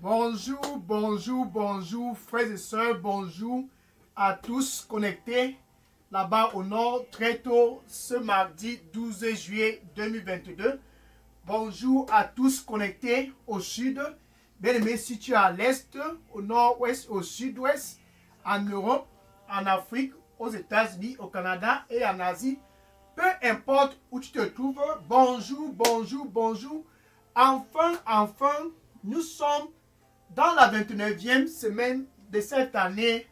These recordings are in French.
Bonjour, bonjour, bonjour, frères et sœurs, bonjour à tous connectés là-bas au nord, très tôt ce mardi 12 juillet 2022. Bonjour à tous connectés au sud, bien aimé si tu es à l'est, au nord-ouest, au sud-ouest, en Europe, en Afrique, aux États-Unis, au Canada et en Asie. Peu importe où tu te trouves, bonjour, bonjour, bonjour. Enfin, nous sommes dans la 29e semaine de cette année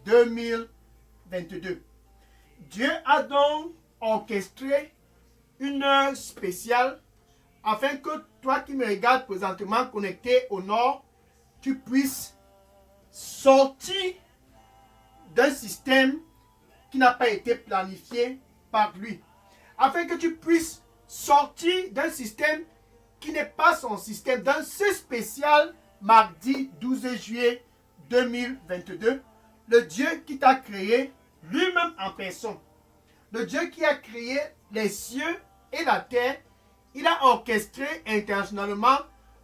2022. Dieu a donc orchestré une heure spéciale afin que toi qui me regardes présentement connecté au nord, tu puisses sortir d'un système qui n'a pas été planifié par lui. Afin que tu puisses sortir d'un système qui n'est pas son système. Dans ce spécial mardi 12 juillet 2022, le Dieu qui t'a créé lui-même en personne, le Dieu qui a créé les cieux et la terre, il a orchestré intentionnellement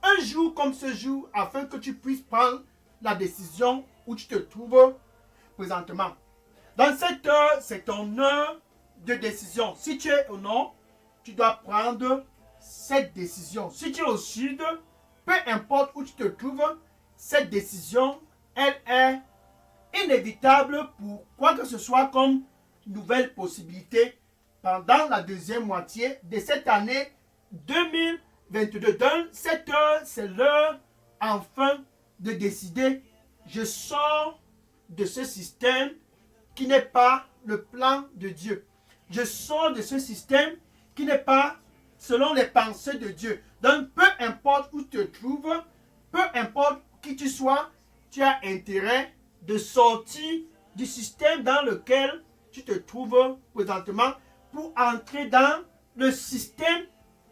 un jour comme ce jour afin que tu puisses prendre la décision où tu te trouves présentement. Dans cette heure, c'est ton heure de décision. Si tu es au nord, tu dois prendre cette décision. Si tu es au sud, peu importe où tu te trouves, cette décision, elle est inévitable pour quoi que ce soit comme nouvelle possibilité pendant la deuxième moitié de cette année 2022. Dans cette heure, c'est l'heure enfin de décider. Je sors de ce système qui n'est pas le plan de Dieu. Je sors de ce système qui n'est pas selon les pensées de Dieu. Donc, peu importe où tu te trouves, peu importe qui tu sois, tu as intérêt de sortir du système dans lequel tu te trouves présentement pour entrer dans le système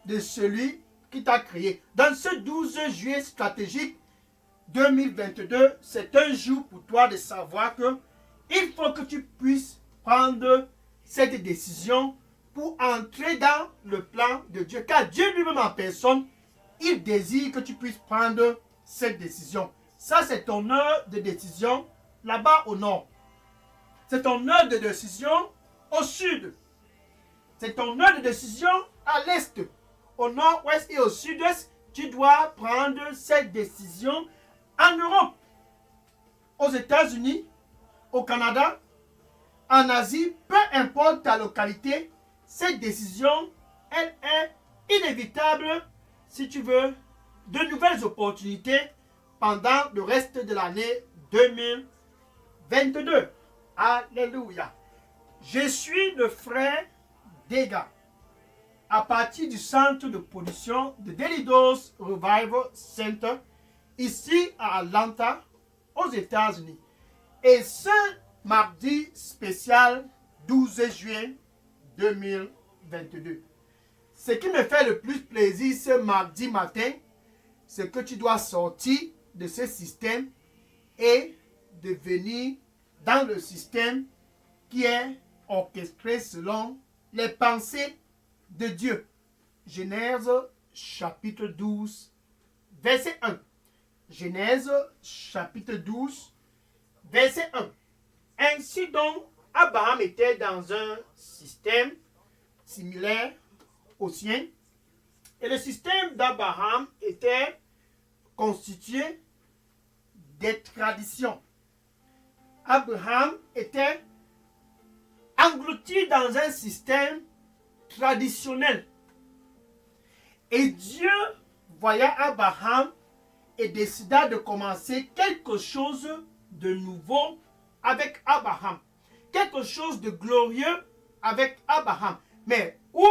de celui qui t'a créé. Dans ce 12 juillet stratégique 2022, c'est un jour pour toi de savoir que il faut que tu puisses prendre cette décision pour entrer dans le plan de Dieu. Car Dieu lui-même en personne, il désire que tu puisses prendre cette décision. Ça, c'est ton heure de décision là-bas au nord. C'est ton heure de décision au sud. C'est ton heure de décision à l'est. Au nord-ouest et au sud-est, tu dois prendre cette décision en Europe, aux États-Unis, au Canada, en Asie, peu importe ta localité, cette décision, elle est inévitable si tu veux de nouvelles opportunités pendant le reste de l'année 2022. Alléluia. Je suis le frère Dega, à partir du centre de production de Daily Dose Revival Center, ici à Atlanta, aux États-Unis. Et ce mardi spécial 12 juillet 2022. Ce qui me fait le plus plaisir ce mardi matin, c'est que tu dois sortir de ce système et de venir dans le système qui est orchestré selon les pensées de Dieu. Genèse chapitre 12, verset 1. Genèse chapitre 12, verset 1. Ainsi donc, Abraham était dans un système similaire au sien. Et le système d'Abraham était constitué des traditions. Abraham était englouti dans un système traditionnel. Et Dieu voyait Abraham et décida de commencer quelque chose de nouveau avec Abraham. Quelque chose de glorieux avec Abraham. Mais où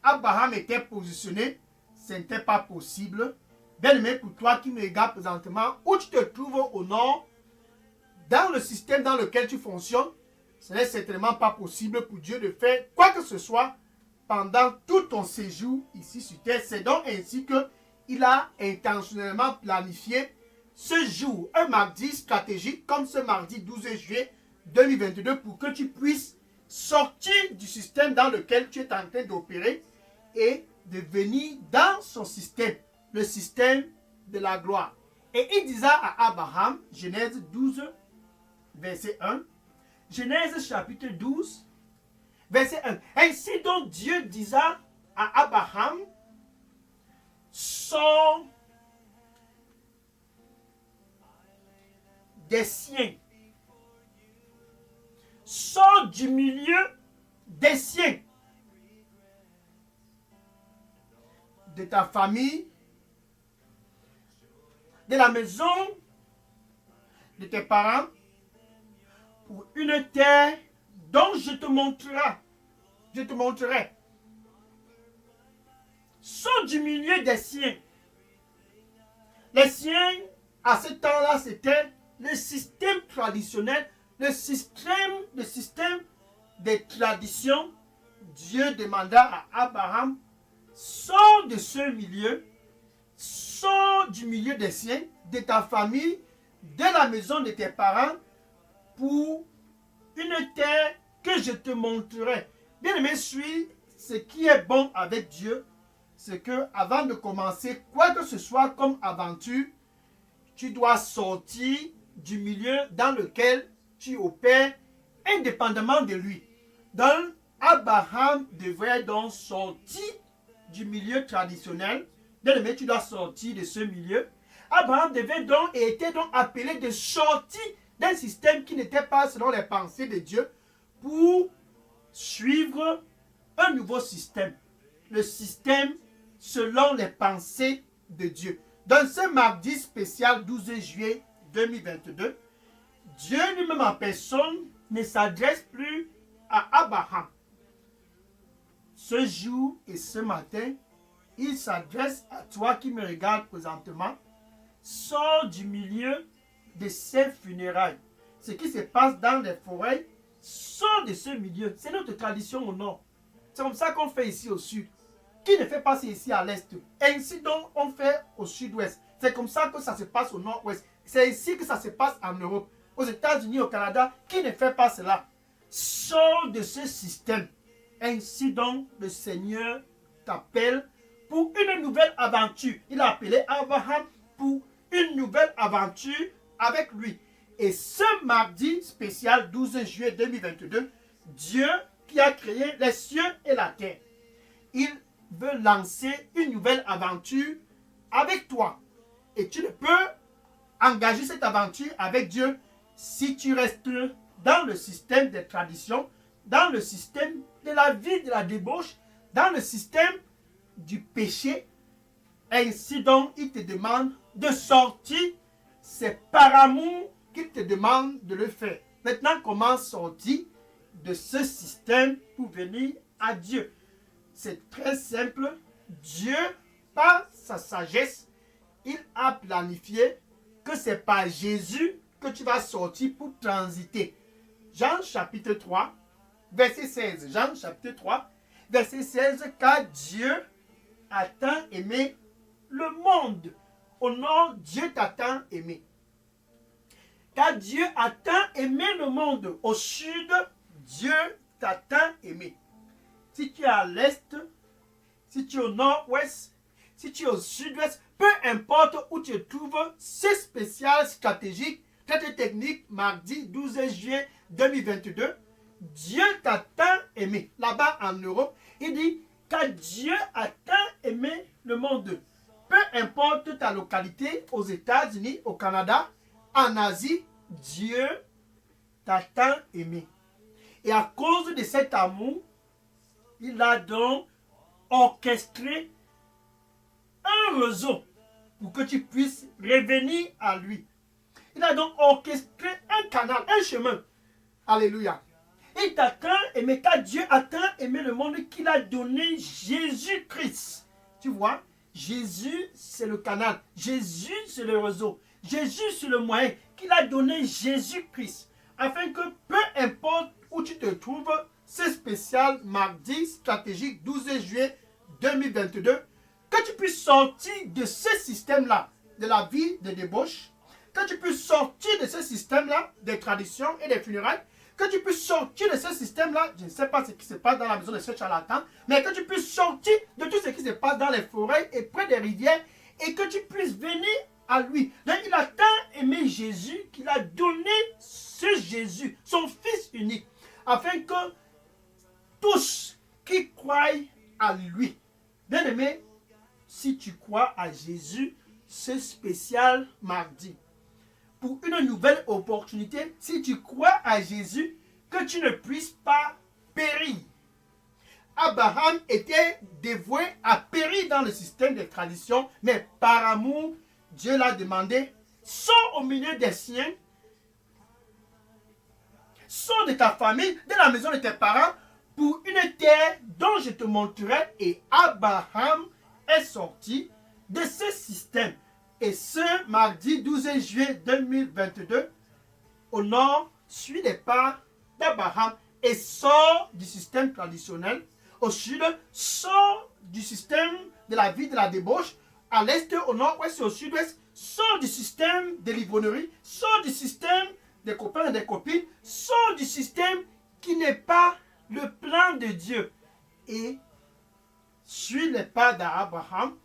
Abraham était positionné, ce n'était pas possible. Bien-aimé, pour toi qui me regardes présentement, où tu te trouves au nord, dans le système dans lequel tu fonctionnes, ce n'est certainement pas possible pour Dieu de faire quoi que ce soit pendant tout ton séjour ici sur terre. C'est donc ainsi qu'il a intentionnellement planifié ce jour, un mardi stratégique comme ce mardi 12 juillet 2022 pour que tu puisses sortir du système dans lequel tu es en train d'opérer et de venir dans son système, le système de la gloire. Et il disait à Abraham, Genèse 12, verset 1, Genèse chapitre 12, verset 1. Ainsi donc Dieu disait à Abraham, sors des siens, sors du milieu des siens, de ta famille, de la maison de tes parents, pour une terre dont je te montrerai. Je te montrerai. Sors du milieu des siens. Les siens, à ce temps-là, c'était le système traditionnel, le système des traditions. Dieu demanda à Abraham, sors de ce milieu, sors du milieu des siens, de ta famille, de la maison de tes parents, pour une terre que je te montrerai. Bien aimé, suis ce qui est bon avec Dieu, c'est que avant de commencer quoi que ce soit comme aventure, tu dois sortir du milieu dans lequel tu opères indépendamment de lui. Donc, Abraham devrait donc sortir du milieu traditionnel. Bien aimé, tu dois sortir de ce milieu. Abraham devait donc et était donc appelé de sortir d'un système qui n'était pas selon les pensées de Dieu pour suivre un nouveau système. Le système selon les pensées de Dieu. Dans ce mardi spécial 12 juillet 2022, Dieu lui-même en personne ne s'adresse plus à Abraham. Ce jour et ce matin, il s'adresse à toi qui me regardes présentement. Sors du milieu de ces funérailles. Ce qui se passe dans les forêts, sors de ce milieu. C'est notre tradition au nord. C'est comme ça qu'on fait ici au sud. Qui ne fait pas ça ici à l'est? Ainsi donc on fait au sud-ouest. C'est comme ça que ça se passe au nord-ouest. C'est ici que ça se passe en Europe. Aux États-Unis, au Canada, qui ne fait pas cela? Sors de ce système. Ainsi donc le Seigneur t'appelle pour une nouvelle aventure. Il a appelé Abraham pour une nouvelle aventure avec lui. Et ce mardi spécial 12 juillet 2022, Dieu qui a créé les cieux et la terre, il veut lancer une nouvelle aventure avec toi. Et tu ne peux engager cette aventure avec Dieu si tu restes dans le système des traditions, dans le système de la vie de la débauche, dans le système du péché. Ainsi donc, il te demande de sortir. C'est par amour qu'il te demande de le faire. Maintenant, comment sortir de ce système pour venir à Dieu? C'est très simple. Dieu, par sa sagesse, il a planifié que c'est par Jésus que tu vas sortir pour transiter. Jean chapitre 3, verset 16. Jean chapitre 3, verset 16. Car Dieu a tant aimé le monde. Au nord, Dieu t'a tant aimé. Car Dieu a tant aimé le monde. Au sud, Dieu t'a tant aimé. Si tu es à l'est, si tu es au nord-ouest, si tu es au sud-ouest, peu importe où tu te trouves, c'est spécial, stratégique, très technique, mardi 12 juillet 2022. Dieu t'a tant aimé. Là-bas en Europe, il dit, car Dieu a tant aimé le monde. Peu importe ta localité, aux États-Unis, au Canada, en Asie, Dieu t'a tant aimé. Et à cause de cet amour, il a donc orchestré un réseau pour que tu puisses revenir à lui. Il a donc orchestré un canal, un chemin. Alléluia. Il t'a tant aimé, car Dieu a tant aimé le monde qu'il a donné Jésus-Christ. Tu vois, Jésus, c'est le canal. Jésus, c'est le réseau. Jésus, c'est le moyen qu'il a donné Jésus-Christ. Afin que peu importe où tu te trouves, c'est spécial mardi stratégique 12 juillet 2022, que tu puisses sortir de ce système-là, de la vie de débauche, que tu puisses sortir de ce système-là, des traditions et des funérailles, que tu puisses sortir de ce système-là, je ne sais pas ce qui se passe dans la maison de ce charlatan, mais que tu puisses sortir de tout ce qui se passe dans les forêts et près des rivières, et que tu puisses venir à lui. Donc il a tant aimé Jésus qu'il a donné ce Jésus, son Fils unique, afin que tous qui croient à lui. Bien aimé, si tu crois à Jésus, c'est spécial mardi. Pour une nouvelle opportunité, si tu crois à Jésus, que tu ne puisses pas périr. Abraham était dévoué à périr dans le système des traditions, mais par amour, Dieu l'a demandé, sors au milieu des siens, sors de ta famille, de la maison de tes parents, pour une terre dont je te montrerai. Et Abraham est sorti de ce système. Et ce mardi 12 juillet 2022, au nord, suit les pas d'Abraham et sort du système traditionnel. Au sud, sort du système de la vie de la débauche. À l'est, au nord-ouest et au sud-ouest, sort du système de l'ivrognerie, sort du système des copains et des copines, sort du système qui n'est pas le plan de Dieu. Et suit les pas d'Abraham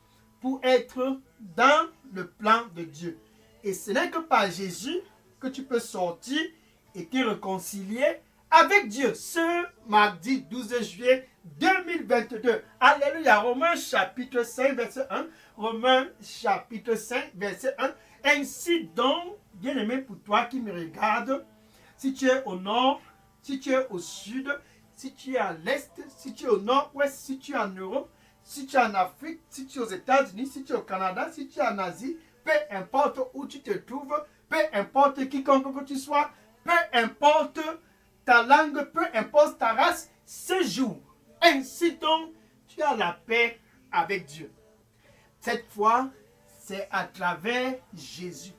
pour être dans le plan de Dieu. Et ce n'est que par Jésus que tu peux sortir et te réconcilier avec Dieu ce mardi 12 juillet 2022. Alléluia. Romains chapitre 5 verset 1. Romains chapitre 5 verset 1. Ainsi donc, bien-aimé pour toi qui me regarde, si tu es au nord, si tu es au sud, si tu es à l'est, si tu es au nord-ouest, si tu es en Europe, si tu es en Afrique, si tu es aux États-Unis, si tu es au Canada, si tu es en Asie, peu importe où tu te trouves, peu importe quiconque que tu sois, peu importe ta langue, peu importe ta race, ce jour, ainsi donc, tu as la paix avec Dieu. Cette fois, c'est à travers Jésus.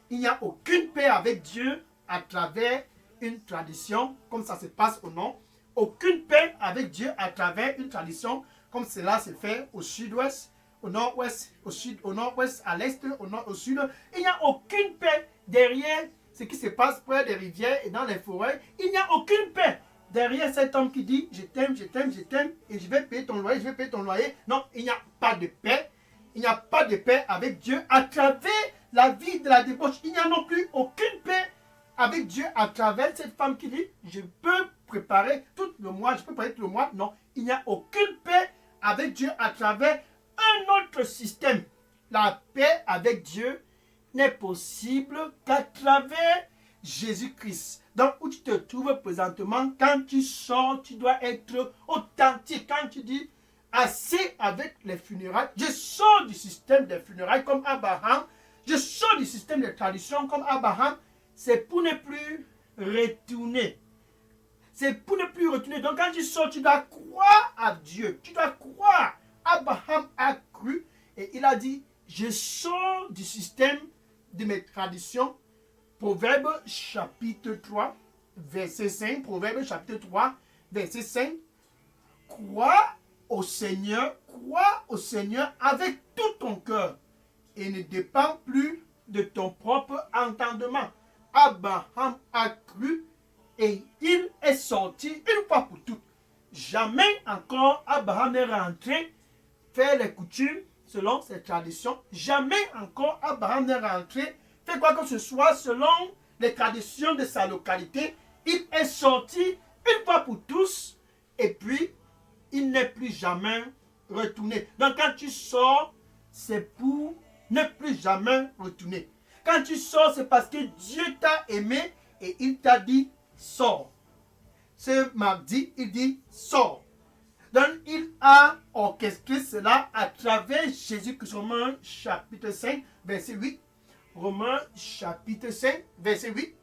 Il n'y a aucune paix avec Dieu à travers une tradition, comme ça se passe au nord. Aucune paix avec Dieu à travers une tradition, comme cela se fait au sud-ouest, au nord-ouest, au sud, au nord-ouest, à l'est, au nord, au sud. Il n'y a aucune paix derrière ce qui se passe près des rivières et dans les forêts. Il n'y a aucune paix derrière cet homme qui dit je t'aime, je t'aime, je t'aime et je vais payer ton loyer, je vais payer ton loyer. Non, il n'y a pas de paix. Il n'y a pas de paix avec Dieu à travers la vie de la débauche. Il n'y a non plus aucune paix avec Dieu à travers cette femme qui dit je peux préparer tout le mois, je peux préparer tout le mois. Non, il n'y a aucune paix avec Dieu à travers un autre système. La paix avec Dieu n'est possible qu'à travers Jésus-Christ. Donc, où tu te trouves présentement, quand tu sors, tu dois être authentique. Quand tu dis assez avec les funérailles, je sors du système des funérailles comme Abraham, je sors du système des traditions comme Abraham, c'est pour ne plus retourner. C'est pour ne plus retourner. Donc, quand tu sors, tu dois croire à Dieu. Tu dois croire. Abraham a cru et il a dit, je sors du système de mes traditions. Proverbe chapitre 3, verset 5. Proverbe chapitre 3, verset 5. Crois au Seigneur avec tout ton cœur et ne dépend plus de ton propre entendement. Abraham a cru et il est sorti une fois pour toutes. Jamais encore Abraham n'est rentré faire les coutumes selon ses traditions. Jamais encore Abraham n'est rentré faire quoi que ce soit selon les traditions de sa localité. Il est sorti une fois pour tous et puis il n'est plus jamais retourné. Donc quand tu sors, c'est pour ne plus jamais retourner. Quand tu sors, c'est parce que Dieu t'a aimé et il t'a dit sors. Ce mardi, il dit sors. Donc il a orchestré cela à travers Jésus-Christ. Romains chapitre 5, verset 8. Romains chapitre 5, verset 8.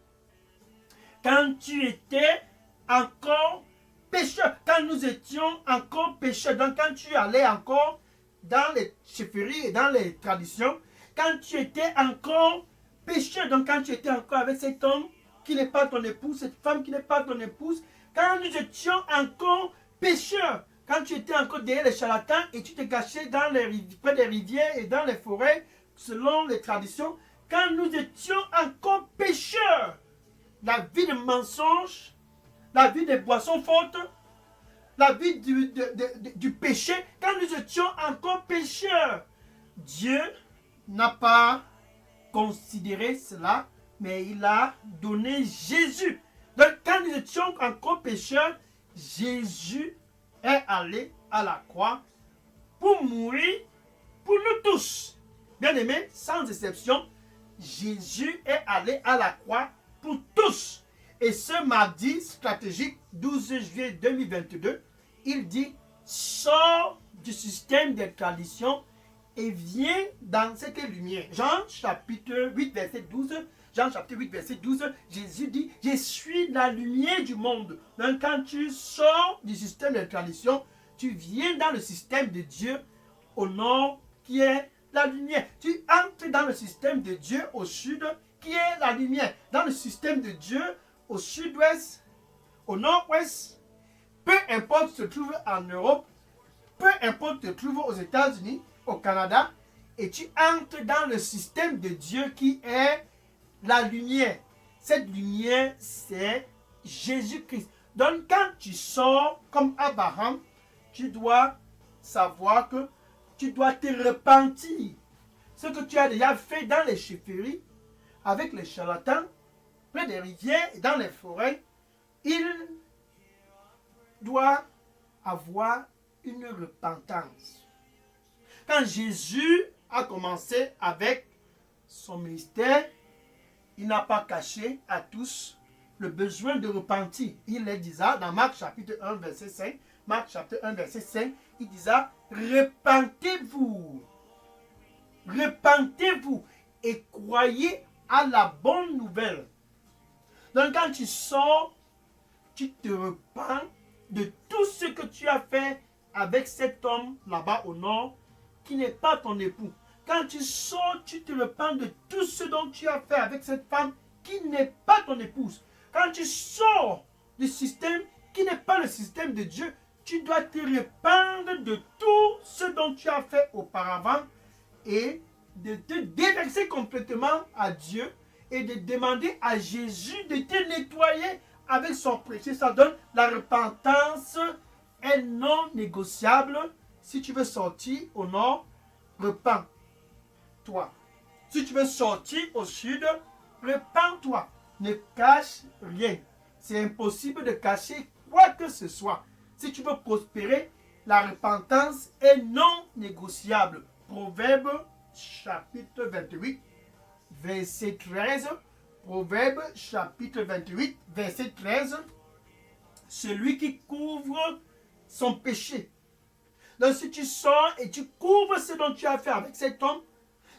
Quand tu étais encore pécheur, quand nous étions encore pécheurs, donc quand tu allais encore dans les chefferies et dans les traditions, quand tu étais encore pécheur, donc quand tu étais encore avec cet homme qui n'est pas ton épouse, cette femme qui n'est pas ton épouse, quand nous étions encore pécheurs, quand tu étais encore derrière les charlatans et tu te cachais dans près des rivières et dans les forêts, selon les traditions, quand nous étions encore pécheurs, la vie de mensonge, la vie des boissons fortes, la vie du péché, quand nous étions encore pécheurs, Dieu n'a pas considéré cela, mais il a donné Jésus. Donc quand nous étions encore pécheurs, Jésus est allé à la croix pour mourir pour nous tous. Bien aimés, sans exception, Jésus est allé à la croix pour tous. Et ce mardi stratégique 12 juillet 2022, il dit « Sors du système des traditions et viens dans cette lumière. » Jean chapitre 8 verset 12, Jean chapitre 8 verset 12, Jésus dit « Je suis la lumière du monde. » Donc quand tu sors du système des traditions, tu viens dans le système de Dieu au nord qui est la lumière. Tu entres dans le système de Dieu au sud qui est la lumière. Dans le système de Dieu au sud-ouest, au nord-ouest, peu importe se trouve en Europe, peu importe se trouve aux États-Unis, au Canada, et tu entres dans le système de Dieu qui est la lumière. Cette lumière, c'est Jésus-Christ. Donc quand tu sors comme Abraham, tu dois savoir que tu dois te repentir. Ce que tu as déjà fait dans les chefferies, avec les charlatans, près des rivières et dans les forêts, il doit avoir une repentance. Quand Jésus a commencé avec son ministère, il n'a pas caché à tous le besoin de repentir. Il les disait dans Marc chapitre 1 verset 5, Marc chapitre 1 verset 5, il disait repentez-vous, repentez-vous et croyez à la bonne nouvelle. Donc quand tu sors, tu te repens de tout ce que tu as fait avec cet homme là-bas au nord qui n'est pas ton époux. Quand tu sors, tu te repens de tout ce dont tu as fait avec cette femme qui n'est pas ton épouse. Quand tu sors du système qui n'est pas le système de Dieu, tu dois te rependre de tout ce dont tu as fait auparavant et de te déverser complètement à Dieu et de demander à Jésus de te nettoyer avec son péché. Ça donne la repentance est non négociable. Si tu veux sortir au nord, repens-toi. Si tu veux sortir au sud, repens-toi. Ne cache rien. C'est impossible de cacher quoi que ce soit. Si tu veux prospérer, la repentance est non négociable. Proverbe chapitre 28, verset 13. Proverbe chapitre 28, verset 13. Celui qui couvre son péché. Donc si tu sors et tu couvres ce dont tu as fait avec cet homme,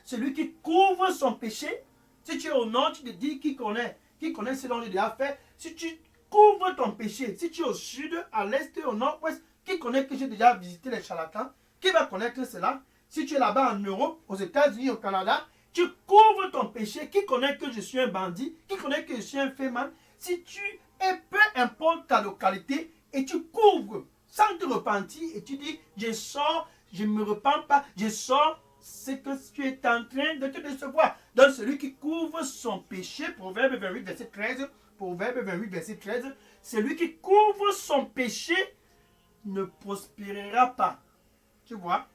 celui qui couvre son péché, si tu es au nord, tu te dis qui connaît ce dont il a fait. Si tu couvres ton péché, si tu es au sud, à l'est, au nord-ouest, qui connaît que j'ai déjà visité les charlatans? Qui va connaître cela? Si tu es là-bas en Europe, aux États-Unis, au Canada, tu couvres ton péché. Qui connaît que je suis un bandit? Qui connaît que je suis un féman? Si tu es, peu importe ta localité, et tu couvres sans te repentir, et tu dis, je sors, je ne me repens pas, je sors, c'est que tu es en train de te décevoir. Donc celui qui couvre son péché, Proverbe 28, verset 13, Proverbe 28, verset 13, celui qui couvre son péché ne prospérera pas. Tu vois?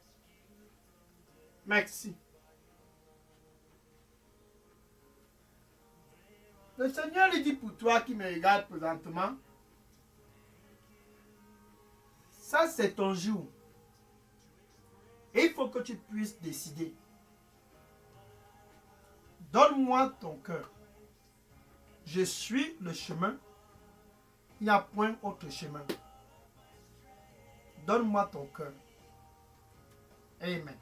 Merci. Le Seigneur lui dit pour toi qui me regarde présentement, ça c'est ton jour. Et il faut que tu puisses décider. Donne-moi ton cœur. Je suis le chemin. Il n'y a point autre chemin. Donne-moi ton cœur. Amen.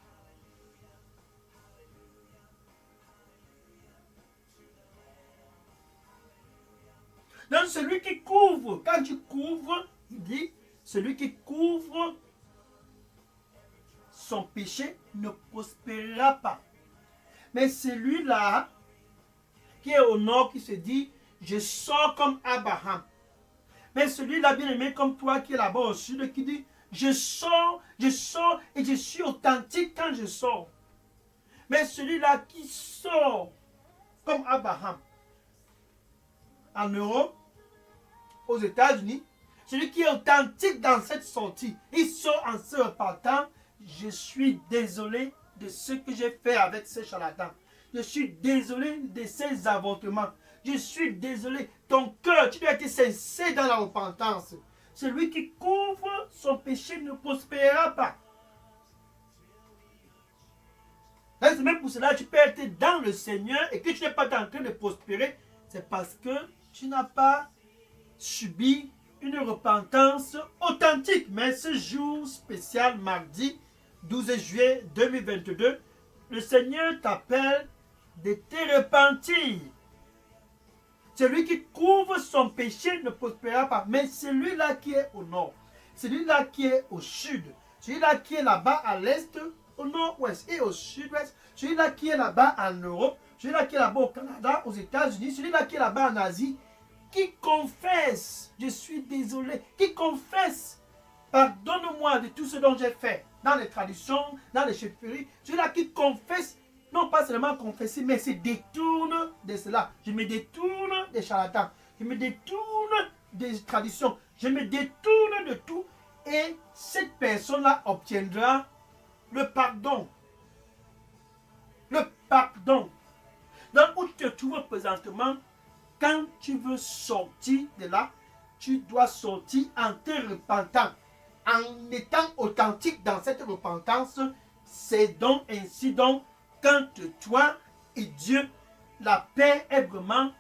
Donc celui qui couvre, quand tu couvres, il dit, celui qui couvre son péché ne prospérera pas. Mais celui-là qui est au nord, qui se dit, je sors comme Abraham. Mais celui-là, bien aimé, comme toi qui est là-bas au sud, qui dit, je sors et je suis authentique quand je sors. Mais celui-là qui sort comme Abraham, en Europe, aux États-Unis, celui qui est authentique dans cette sortie, il sort en se repartant, je suis désolé de ce que j'ai fait avec ces charlatans. Je suis désolé de ces avortements. Je suis désolé. Ton cœur, tu dois être sincère dans la repentance. Celui qui couvre son péché ne prospérera pas. C'est même pour cela que tu peux être dans le Seigneur et que tu n'es pas en train de prospérer. C'est parce que tu n'as pas subi une repentance authentique. Mais ce jour spécial, mardi 12 juillet 2022, le Seigneur t'appelle de te repentir. Celui qui couvre son péché ne prospérera pas. Mais celui-là qui est au nord, celui-là qui est au sud, celui-là qui est là-bas à l'est, au nord-ouest et au sud-ouest, celui-là qui est là-bas en Europe, celui-là qui est là-bas au Canada, aux États-Unis, celui-là qui est là-bas en Asie, qui confesse, je suis désolé, qui confesse, pardonne-moi de tout ce dont j'ai fait, dans les traditions, dans les chefferies, celui-là qui confesse, non pas seulement confesser, mais se détourne de cela. Je me détourne des charlatans, je me détourne des traditions, je me détourne de tout, et cette personne-là obtiendra le pardon. Le pardon. Donc, où tu te trouves présentement, quand tu veux sortir de là, tu dois sortir en te repentant, en étant authentique dans cette repentance. C'est donc ainsi donc, quand toi et Dieu, la paix est vraiment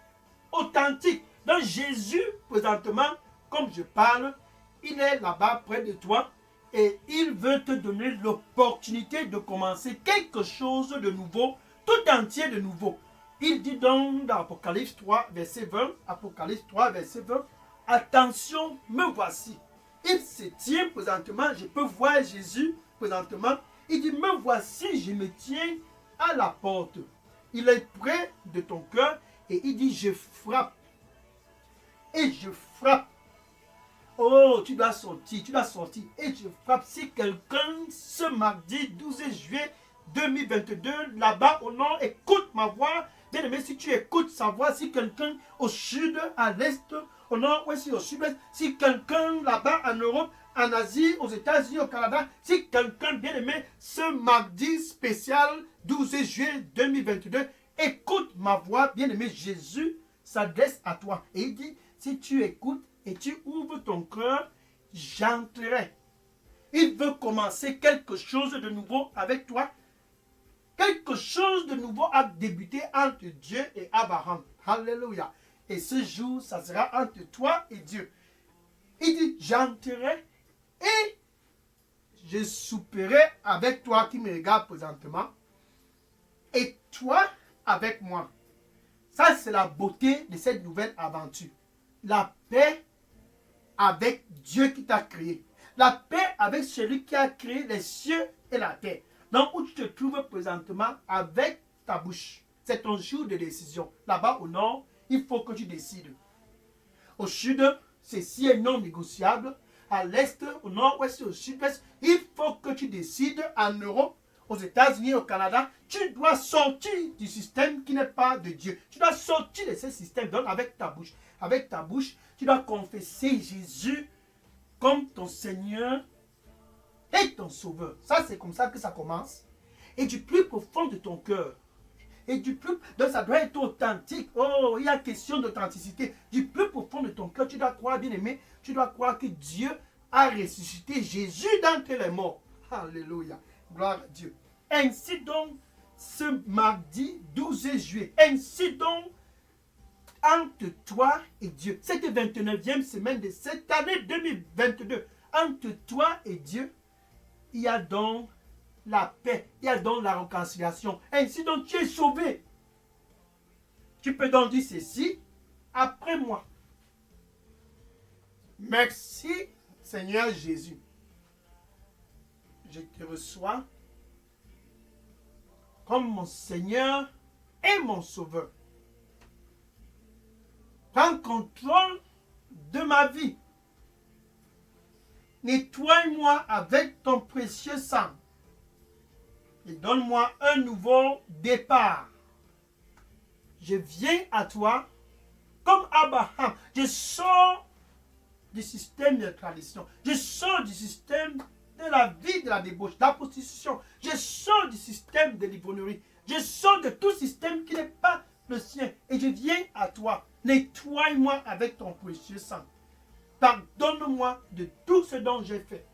authentique. Donc, Jésus, présentement, comme je parle, il est là-bas près de toi. Et il veut te donner l'opportunité de commencer quelque chose de nouveau, tout entier de nouveau. Il dit donc dans Apocalypse 3, verset 20, Apocalypse 3, verset 20, attention, me voici. Il se tient présentement, je peux voir Jésus présentement. Il dit, me voici, je me tiens à la porte. Il est près de ton cœur et il dit, je frappe. Et je frappe. Oh, tu dois sortir, et je frappe. Si quelqu'un, ce mardi 12 juillet 2022, là-bas au nord, écoute ma voix, bien aimé, si tu écoutes sa voix, si quelqu'un au sud, à l'est, au nord, ouest, au sud-ouest, si quelqu'un là-bas en Europe, en Asie, aux États-Unis, au Canada, si quelqu'un, bien aimé, ce mardi spécial 12 juillet 2022, écoute ma voix, bien aimé, Jésus s'adresse à toi. Et il dit, si tu écoutes, et tu ouvres ton cœur, j'entrerai. Il veut commencer quelque chose de nouveau avec toi. Quelque chose de nouveau a débuté entre Dieu et Abraham. Alléluia. Et ce jour, ça sera entre toi et Dieu. Il dit, j'entrerai et je souperai avec toi qui me regarde présentement. Et toi avec moi. Ça, c'est la beauté de cette nouvelle aventure. La paix avec Dieu qui t'a créé. La paix avec celui qui a créé les cieux et la terre. Donc, où tu te trouves présentement avec ta bouche. C'est ton jour de décision. Là-bas au nord, il faut que tu décides. Au sud, ceci est non négociable. À l'est, au nord-ouest et au sud-ouest, il faut que tu décides. En Europe, aux États-Unis, au Canada, tu dois sortir du système qui n'est pas de Dieu. Tu dois sortir de ce système. Donc, avec ta bouche. Avec ta bouche, tu dois confesser Jésus comme ton Seigneur et ton Sauveur. Ça, c'est comme ça que ça commence. Et du plus profond de ton cœur. Et du plus... Donc, ça doit être authentique. Oh, il y a question d'authenticité. Du plus profond de ton cœur, tu dois croire, bien aimé, tu dois croire que Dieu a ressuscité Jésus d'entre les morts. Alléluia. Gloire à Dieu. Ainsi donc, ce mardi 12 juillet, ainsi donc, entre toi et Dieu, cette 29e semaine de cette année 2022, entre toi et Dieu, il y a donc la paix, il y a donc la réconciliation. Ainsi donc, tu es sauvé. Tu peux donc dire ceci après moi. Merci, Seigneur Jésus. Je te reçois comme mon Seigneur et mon Sauveur. Prends contrôle de ma vie. Nettoie-moi avec ton précieux sang. Et donne-moi un nouveau départ. Je viens à toi comme Abraham. Je sors du système de tradition. Je sors du système de la vie de la débauche, de la prostitution. Je sors du système de l'ivrognerie. Je sors de tout système qui n'est pas le sien. Et je viens à toi. Nettoie-moi avec ton précieux sang. Pardonne-moi de tout ce dont j'ai fait.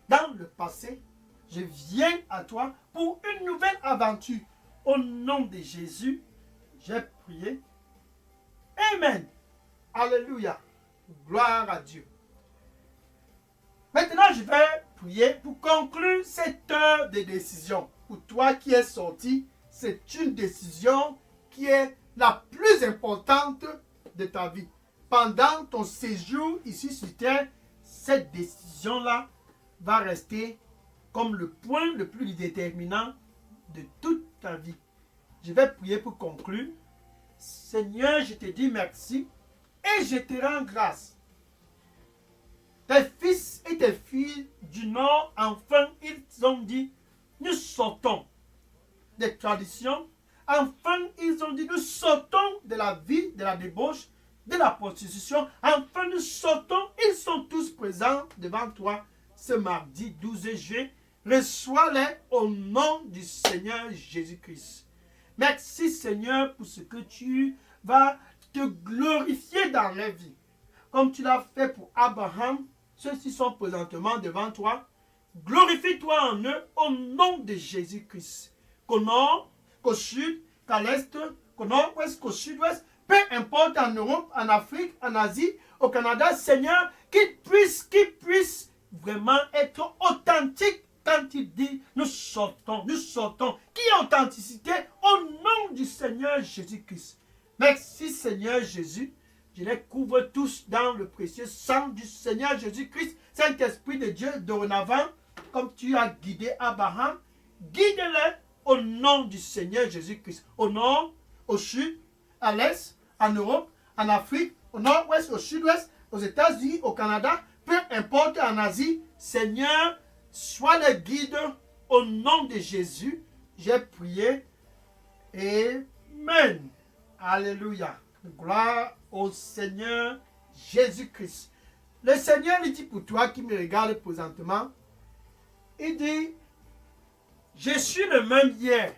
Dans le passé, je viens à toi pour une nouvelle aventure. Au nom de Jésus, j'ai prié. Amen. Alléluia. Gloire à Dieu. Maintenant, je vais prier pour conclure cette heure de décision. Pour toi qui es sorti, c'est une décision qui est la plus importante de ta vie. Pendant ton séjour ici sur terre, cette décision-là va rester comme le point le plus déterminant de toute ta vie. Je vais prier pour conclure. Seigneur, je te dis merci et je te rends grâce. Tes fils et tes filles du Nord, enfin, ils ont dit, nous sortons des traditions. Enfin, ils ont dit, nous sortons de la vie, de la débauche, de la prostitution. Enfin, nous sortons. Ils sont tous présents devant toi ce mardi 12 juillet. Reçois-les au nom du Seigneur Jésus-Christ. Merci Seigneur pour ce que tu vas te glorifier dans les vies. Comme tu l'as fait pour Abraham, ceux-ci sont présentement devant toi. Glorifie-toi en eux au nom de Jésus-Christ. Qu'au nord, qu'au sud, qu'à l'est, qu'au nord-ouest, qu'au sud-ouest, peu importe en Europe, en Afrique, en Asie, au Canada, Seigneur, qu'ils puissent vraiment être authentiques quand il dit nous sortons. Qui est authenticité au nom du Seigneur Jésus-Christ. Merci Seigneur Jésus. Je les couvre tous dans le précieux sang du Seigneur Jésus-Christ. Saint-Esprit de Dieu, dorénavant, comme tu as guidé Abraham, guide-les au nom du Seigneur Jésus-Christ. Au nord, au sud, à l'est, en Europe, en Afrique, au nord-ouest, au sud-ouest, aux États-Unis, au Canada, peu importe en Asie, Seigneur, sois le guide au nom de Jésus. J'ai prié. Amen. Alléluia. Gloire au Seigneur Jésus-Christ. Le Seigneur il dit pour toi qui me regarde présentement, il dit, je suis le même hier.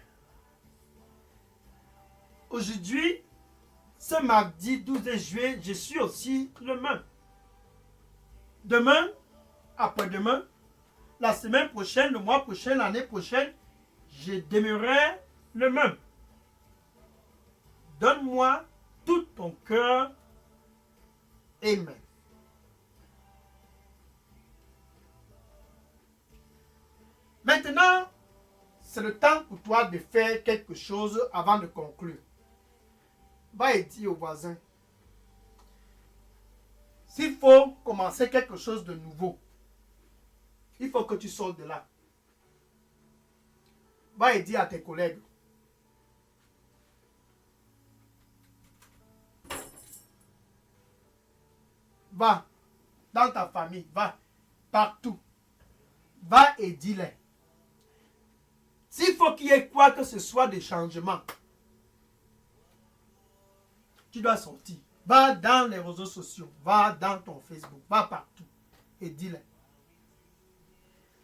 Aujourd'hui, ce mardi 12 juillet, je suis aussi le même. Demain, après-demain, la semaine prochaine, le mois prochain, l'année prochaine, je demeurerai le même. Donne-moi tout ton cœur. Amen. Maintenant, c'est le temps pour toi de faire quelque chose avant de conclure. Va et dis au voisin. S'il faut commencer quelque chose de nouveau, il faut que tu sortes de là. Va et dis à tes collègues. Va dans ta famille, va partout. Va et dis-les. S'il faut qu'il y ait quoi que ce soit de changement, tu dois sortir. Va dans les réseaux sociaux, va dans ton Facebook, va partout et dis-les.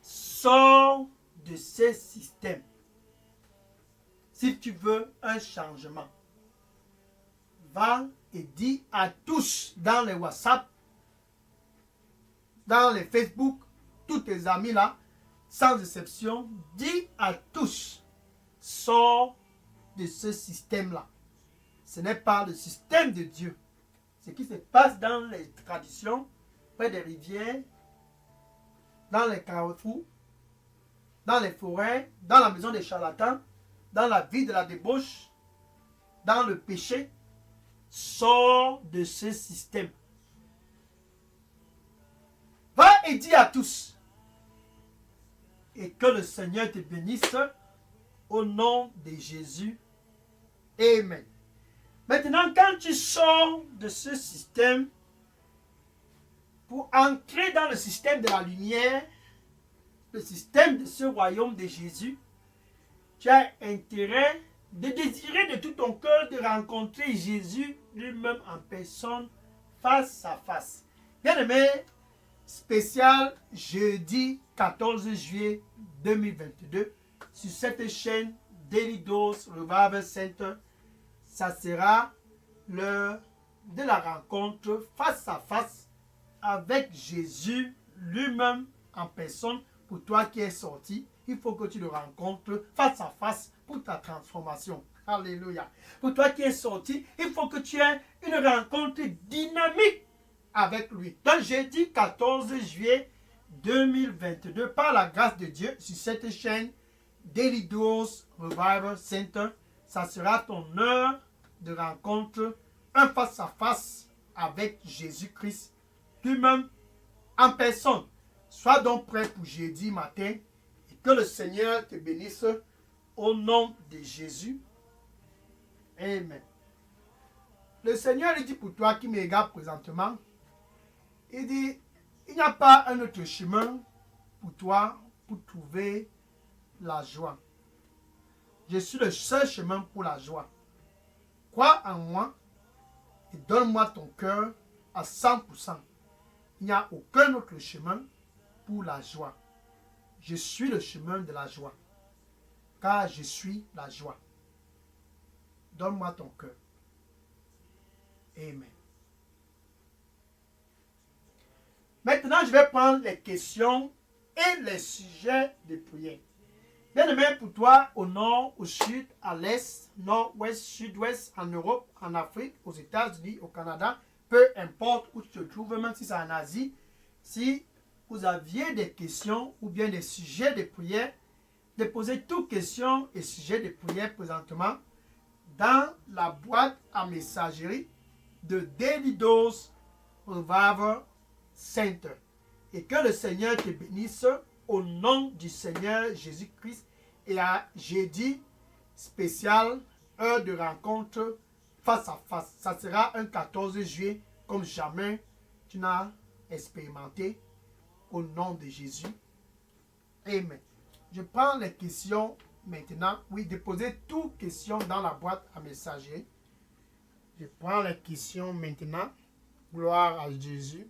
Sors de ce système. Si tu veux un changement, va et dis à tous dans les WhatsApp, dans les Facebook, tous tes amis là, sans exception, dis à tous, sors de ce système-là. Ce n'est pas le système de Dieu. Ce qui se passe dans les traditions, près des rivières, dans les carrefours, dans les forêts, dans la maison des charlatans, dans la vie de la débauche, dans le péché, sors de ce système. Va et dis à tous. Et que le Seigneur te bénisse au nom de Jésus. Amen. Maintenant, quand tu sors de ce système pour entrer dans le système de la lumière, le système de ce royaume de Jésus, tu as intérêt de désirer de tout ton cœur de rencontrer Jésus lui-même en personne, face à face. Bien-aimé, spécial jeudi 14 juillet 2022 sur cette chaîne Daily Dose Revival Center. Ça sera l'heure de la rencontre face à face avec Jésus lui-même en personne. Pour toi qui es sorti, il faut que tu le rencontres face à face pour ta transformation. Alléluia. Pour toi qui es sorti, il faut que tu aies une rencontre dynamique avec lui. Donc jeudi 14 juillet 2022, par la grâce de Dieu, sur cette chaîne Daily Dose Revival Center, ça sera ton heure de rencontre, un face à face avec Jésus-Christ lui-même en personne. Sois donc prêt pour jeudi matin et que le Seigneur te bénisse au nom de Jésus. Amen. Le Seigneur dit pour toi qui me regarde présentement, il dit, il n'y a pas un autre chemin pour toi pour trouver la joie. Je suis le seul chemin pour la joie. Crois en moi et donne-moi ton cœur à 100%. Il n'y a aucun autre chemin pour la joie. Je suis le chemin de la joie, car je suis la joie. Donne-moi ton cœur. Amen. Maintenant, je vais prendre les questions et les sujets de prière. Bien-aimé, pour toi, au nord, au sud, à l'est, nord-ouest, sud-ouest, en Europe, en Afrique, aux États-Unis, au Canada, peu importe où tu te trouves, même si c'est en Asie, si vous aviez des questions ou bien des sujets de prière, déposez toutes questions et sujets de prière présentement dans la boîte à messagerie de Daily Dose Revival Center. Et que le Seigneur te bénisse au nom du Seigneur Jésus-Christ. Et à jeudi spécial, heure de rencontre face à face. Ça sera un 14 juillet comme jamais tu n'as expérimenté au nom de Jésus. Amen. Je prends les questions maintenant. Oui, déposez toutes questions dans la boîte à messager. Je prends les questions maintenant. Gloire à Jésus.